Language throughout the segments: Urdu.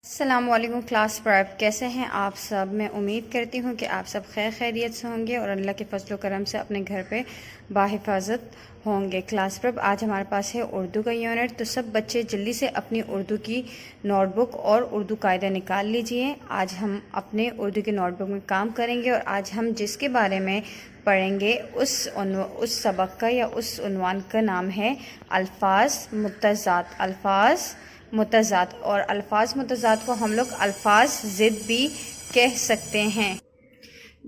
السلام علیکم کلاس پریپ، کیسے ہیں آپ سب؟ میں امید کرتی ہوں کہ آپ سب خیر خیریت سے ہوں گے اور اللہ کے فضل و کرم سے اپنے گھر پہ باحفاظت ہوں گے۔ کلاس پریپ آج ہمارے پاس ہے اردو کا یونٹ، تو سب بچے جلدی سے اپنی اردو کی نوٹ بک اور اردو قاعدہ نکال لیجئے۔ آج ہم اپنے اردو کی نوٹ بک میں کام کریں گے اور آج ہم جس کے بارے میں پڑھیں گے اس سبق کا یا اس عنوان کا نام ہے الفاظ متضاد۔ الفاظ متضاد، اور الفاظ متضاد کو ہم لوگ الفاظ ضد بھی کہہ سکتے ہیں۔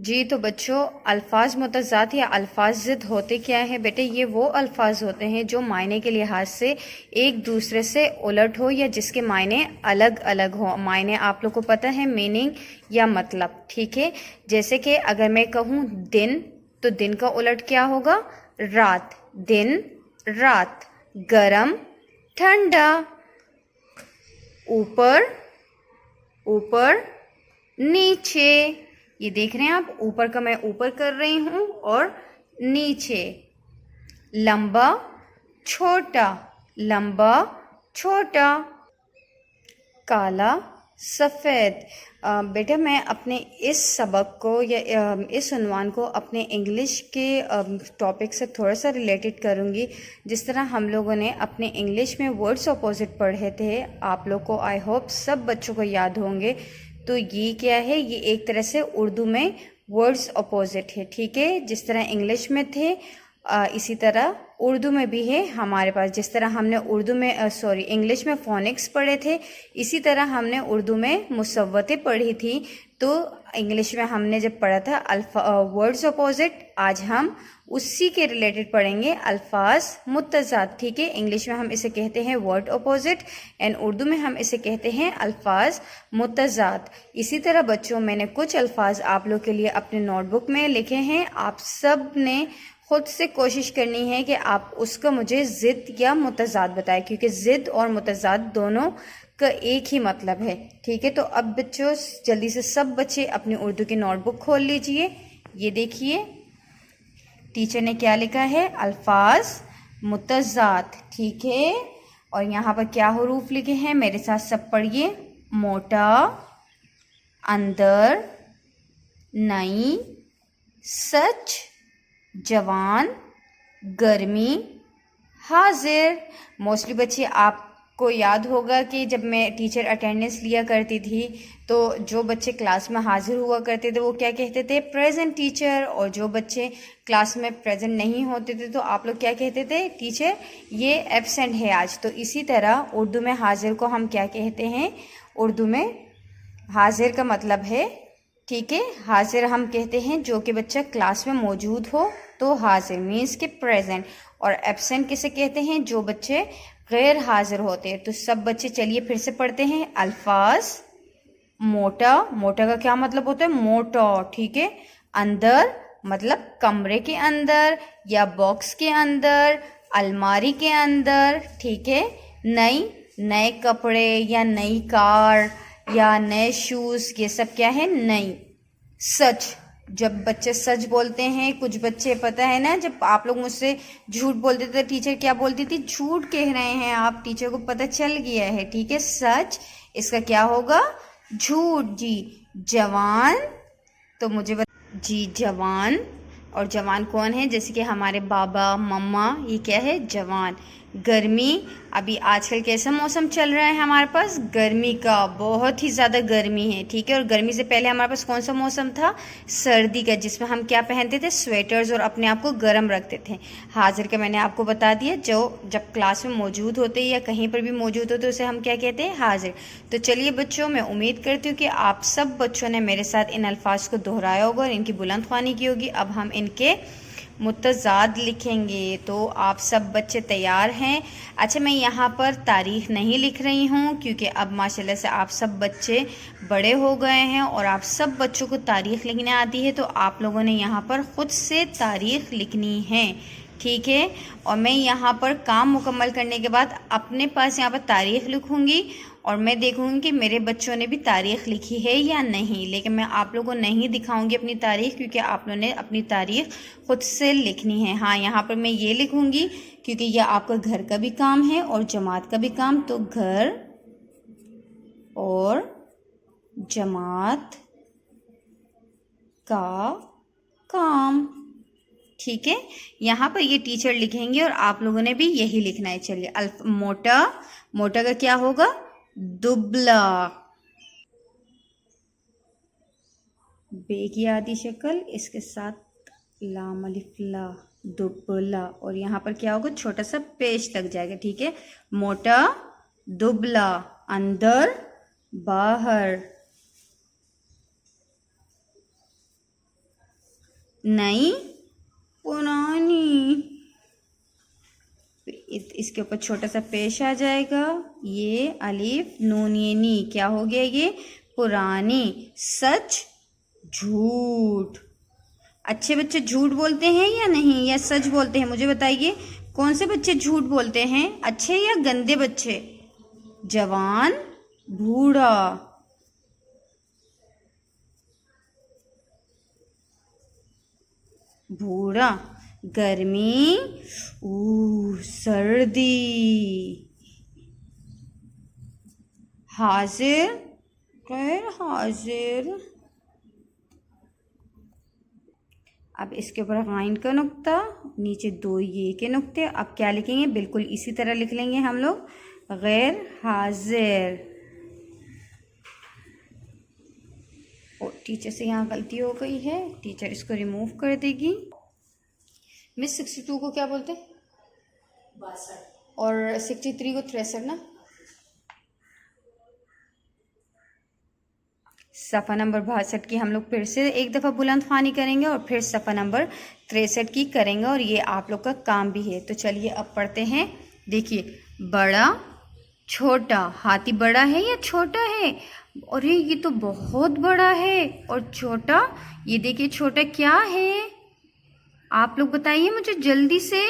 جی تو بچوں، الفاظ متضاد یا الفاظ ضد ہوتے کیا ہے بیٹے؟ یہ وہ الفاظ ہوتے ہیں جو معنی کے لحاظ سے ایک دوسرے سے الٹ ہو یا جس کے معنی الگ الگ ہو۔ معنی آپ لوگ کو پتہ ہے، میننگ یا مطلب، ٹھیک ہے؟ جیسے کہ اگر میں کہوں دن، تو دن کا الٹ کیا ہوگا؟ رات۔ دن رات۔ گرم ٹھنڈا۔ اوپر اوپر نیچے۔ یہ دیکھ رہے ہیں آپ، اوپر کا میں اوپر کر رہی ہوں اور نیچے۔ لمبا چھوٹا۔ لمبا چھوٹا۔ کالا سفید۔ بیٹا میں اپنے اس سبق کو یا اس عنوان کو اپنے انگلش کے ٹاپک سے تھوڑا سا ریلیٹڈ کروں گی۔ جس طرح ہم لوگوں نے اپنے انگلش میں ورڈز اپوزٹ پڑھے تھے، آپ لوگ کو آئی ہوپ سب بچوں کو یاد ہوں گے، تو یہ کیا ہے؟ یہ ایک طرح سے اردو میں ورڈز اپوزٹ ہے، ٹھیک ہے؟ جس طرح انگلش میں تھے اسی طرح اردو میں بھی ہے ہمارے پاس۔ جس طرح ہم نے انگلش میں فونکس پڑھے تھے، اسی طرح ہم نے اردو میں مصوتیں پڑھی تھی۔ تو انگلش میں ہم نے جب پڑھا تھا ورڈز اپوزٹ، آج ہم اسی کے ریلیٹڈ پڑھیں گے الفاظ متضاد، ٹھیک ہے؟ انگلش میں ہم اسے کہتے ہیں ورڈ اپوزٹ اینڈ اردو میں ہم اسے کہتے ہیں الفاظ متضاد۔ اسی طرح بچوں، میں نے کچھ الفاظ آپ لوگ کے لیے اپنے نوٹ بک میں لکھے ہیں، آپ سب نے خود سے کوشش کرنی ہے کہ آپ اس کا مجھے ضد یا متضاد بتائیں، کیونکہ ضد اور متضاد دونوں کا ایک ہی مطلب ہے، ٹھیک ہے؟ تو اب بچوں جلدی سے سب بچے اپنی اردو کی نوٹ بک کھول لیجئے۔ یہ دیکھیے ٹیچر نے کیا لکھا ہے؟ الفاظ متضاد، ٹھیک ہے؟ اور یہاں پر کیا حروف لکھے ہیں؟ میرے ساتھ سب پڑھیے۔ موٹا، اندر، نئی، سچ، جوان، گرمی، حاضر۔ موسٹلی بچے آپ کو یاد ہوگا کہ جب میں ٹیچر اٹینڈنس لیا کرتی تھی تو جو بچے کلاس میں حاضر ہوا کرتے تھے وہ کیا کہتے تھے؟ Present teacher. اور جو بچے کلاس میں پریزنٹ نہیں ہوتے تھے تو آپ لوگ کیا کہتے تھے؟ ٹیچر یہ ایبسینٹ ہے آج۔ تو اسی طرح اردو میں حاضر کو ہم کیا کہتے ہیں؟ اردو میں حاضر کا مطلب ہے، ٹھیک ہے؟ حاضر ہم کہتے ہیں جو کہ بچہ کلاس میں موجود ہو تو حاضر مینس کہ پریزنٹ، اور ایبسینٹ کسے کہتے ہیں؟ جو بچے غیر حاضر ہوتے ہیں۔ تو سب بچے چلیے پھر سے پڑھتے ہیں۔ الفاظ موٹا، موٹا کا کیا مطلب ہوتا ہے؟ موٹا، ٹھیک ہے؟ اندر مطلب کمرے کے اندر یا باکس کے اندر، الماری کے اندر، ٹھیک ہے؟ نئی، نئے کپڑے یا نئی کار یا نئے شوز، یہ سب کیا ہے؟ نئی۔ سچ، جب بچے سچ بولتے ہیں، کچھ بچے پتہ ہے نا، جب آپ لوگ مجھ سے جھوٹ بولتے تھے ٹیچر کیا بولتی تھی؟ جھوٹ کہہ رہے ہیں آپ، ٹیچر کو پتہ چل گیا ہے، ٹھیک ہے؟ سچ، اس کا کیا ہوگا؟ جھوٹ۔ جی جوان، تو مجھے جی جوان، اور جوان کون ہے؟ جیسے کہ ہمارے بابا مما، یہ کیا ہے؟ جوان۔ گرمی، ابھی آج کل کیسا موسم چل رہا ہے ہمارے پاس؟ گرمی کا، بہت ہی زیادہ گرمی ہے، ٹھیک ہے؟ اور گرمی سے پہلے ہمارے پاس کون سا موسم تھا؟ سردی کا، جس میں ہم کیا پہنتے تھے؟ سویٹرز، اور اپنے آپ کو گرم رکھتے تھے۔ حاضر کا میں نے آپ کو بتا دیا، جو جب کلاس میں موجود ہوتے یا کہیں پر بھی موجود ہوتے اسے ہم کیا کہتے ہیں؟ حاضر۔ تو چلیے بچوں، میں امید کرتی ہوں کہ آپ سب بچوں نے میرے ساتھ ان الفاظ کو دہرایا ہوگا اور ان کی بلند خوانی کی ہوگی۔ اب ہم ان کے متضاد لکھیں گے، تو آپ سب بچے تیار ہیں؟ اچھا، میں یہاں پر تاریخ نہیں لکھ رہی ہوں کیونکہ اب ماشاءاللہ سے آپ سب بچے بڑے ہو گئے ہیں اور آپ سب بچوں کو تاریخ لکھنے آتی ہے، تو آپ لوگوں نے یہاں پر خود سے تاریخ لکھنی ہے، ٹھیک ہے؟ اور میں یہاں پر کام مکمل کرنے کے بعد اپنے پاس یہاں پر تاریخ لکھوں گی اور میں دیکھوں گی کہ میرے بچوں نے بھی تاریخ لکھی ہے یا نہیں، لیکن میں آپ لوگوں کو نہیں دکھاؤں گی اپنی تاریخ کیونکہ آپ لوگوں نے اپنی تاریخ خود سے لکھنی ہے۔ ہاں، یہاں پر میں یہ لکھوں گی کیونکہ یہ آپ کا گھر کا بھی کام ہے اور جماعت کا بھی کام، تو گھر اور جماعت کا کام. ٹھیک ہے, یہاں پر یہ ٹیچر لکھیں گے اور آپ لوگوں نے بھی یہی لکھنا ہے. چلیے, موٹا, موٹا کا کیا ہوگا؟ دبلا. بے کی آدھی شکل اس کے ساتھ لام الف لا, دبلا. اور یہاں پر کیا ہوگا؟ چھوٹا سا پیش لگ جائے گا. ٹھیک ہے, موٹا دبلا, اندر باہر. نئی پرانی, اس کے اوپر چھوٹا سا پیش آ جائے گا. یہ الف نون یہ نی, کیا ہو گیا؟ یہ پرانی. سچ جھوٹ. اچھے بچے جھوٹ بولتے ہیں یا نہیں, یا سچ بولتے ہیں؟ مجھے بتائیے, کون سے بچے جھوٹ بولتے ہیں, اچھے یا گندے بچے؟ جوان بوڑھا. بوڑھا. گرمی سردی. حاضر غیر حاضر. اب اس کے اوپر غائن کا نقطہ, نیچے دو یہ کے نقطے. اب کیا لکھیں گے؟ بالکل اسی طرح لکھ لیں گے ہم لوگ, غیر حاضر. اور ٹیچر سے یہاں غلطی ہو گئی ہے, ٹیچر اس کو ریموو کر دے گی. مس 62 کو کیا بولتے ہیں؟ 62. اور 63 کو 63 نا. صفحہ نمبر 62 کی ہم لوگ پھر سے ایک دفعہ بلند خوانی کریں گے اور پھر صفحہ نمبر 63 کی کریں گے, اور یہ آپ لوگ کا کام بھی ہے. تو چلیے اب پڑھتے ہیں. دیکھیے, بڑا چھوٹا. ہاتھی بڑا ہے یا چھوٹا ہے؟ اور یہ تو بہت بڑا ہے. اور چھوٹا, یہ دیکھیے چھوٹا کیا ہے؟ آپ لوگ بتائیے مجھے جلدی سے.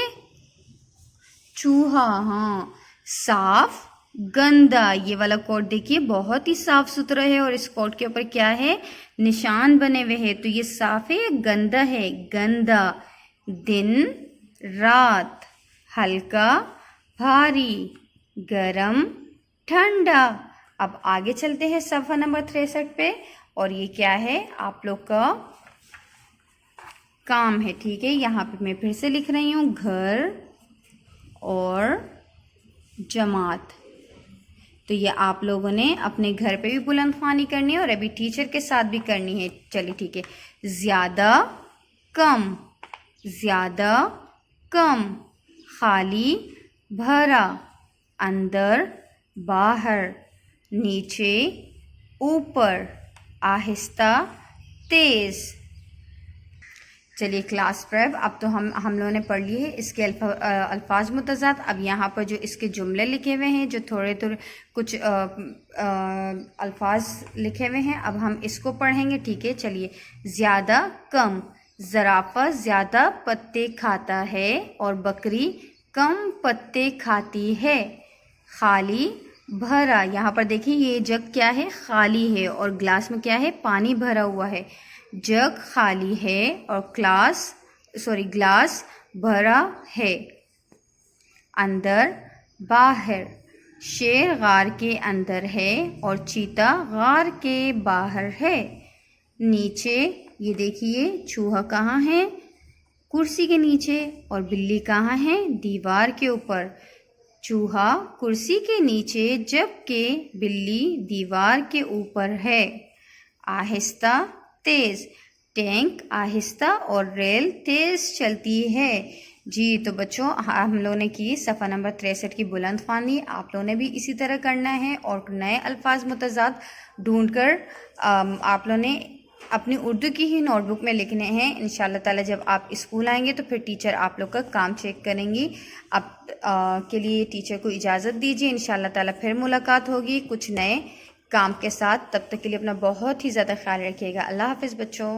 چوہا. ہاں. صاف گندا. یہ والا کوٹ دیکھیے بہت ہی صاف ستھرا ہے, اور اس کوٹ کے اوپر کیا ہے؟ نشان بنے ہوئے ہیں. تو یہ صاف ہے یا گندا ہے؟ گندا. دن رات. ہلکا بھاری. گرم ٹھنڈا. اب آگے چلتے ہیں صفحہ نمبر 63 پہ, اور یہ کیا ہے؟ آپ لوگ کا کام ہے. ٹھیک ہے, یہاں پہ میں پھر سے لکھ رہی ہوں, گھر اور جماعت. تو یہ آپ لوگوں نے اپنے گھر پہ بھی بلند خوانی کرنی ہے اور ابھی ٹیچر کے ساتھ بھی کرنی ہے. چلیے ٹھیک ہے. زیادہ کم. زیادہ کم. خالی بھرا. اندر باہر. نیچے اوپر. آہستہ تیز. چلیے کلاس پریپ, اب تو ہم لوگوں نے پڑھ لی ہے اس کے الفاظ متضاد. اب یہاں پر جو اس کے جملے لکھے ہوئے ہیں, جو تھوڑے کچھ الفاظ لکھے ہوئے ہیں, اب ہم اس کو پڑھیں گے. ٹھیک ہے, چلیے. زیادہ کم. زرافہ زیادہ پتے کھاتا ہے اور بکری کم پتے کھاتی ہے. خالی بھرا. یہاں پر دیکھیے یہ جگ کیا ہے؟ خالی ہے, اور گلاس میں کیا ہے؟ پانی بھرا ہوا ہے. جگ خالی ہے اور گلاس بھرا ہے. اندر باہر. شیر غار کے اندر ہے اور چیتا غار کے باہر ہے. نیچے, یہ دیکھیے چوہا کہاں ہے؟ کرسی کے نیچے. اور بلی کہاں ہے؟ دیوار کے اوپر. چوہا کرسی کے نیچے جبکہ بلی دیوار کے اوپر ہے. آہستہ تیز. ٹینک آہستہ اور ریل تیز چلتی ہے. جی تو بچوں, ہم لوگوں نے کی صفحہ نمبر 63 کی بلند خوانی. آپ لوگوں نے بھی اسی طرح کرنا ہے, اور نئے الفاظ متضاد ڈھونڈ کر آپ لوگوں نے اپنی اردو کی ہی نوٹ بک میں لکھنے ہیں. انشاءاللہ تعالی جب آپ اسکول آئیں گے تو پھر ٹیچر آپ لوگ کا کام چیک کریں گی. اب کے لیے ٹیچر کو اجازت دیجیے. انشاءاللہ تعالی پھر ملاقات ہوگی کچھ نئے کام کے ساتھ. تب تک کے لیے اپنا بہت ہی زیادہ خیال رکھیے گا. اللہ حافظ بچوں.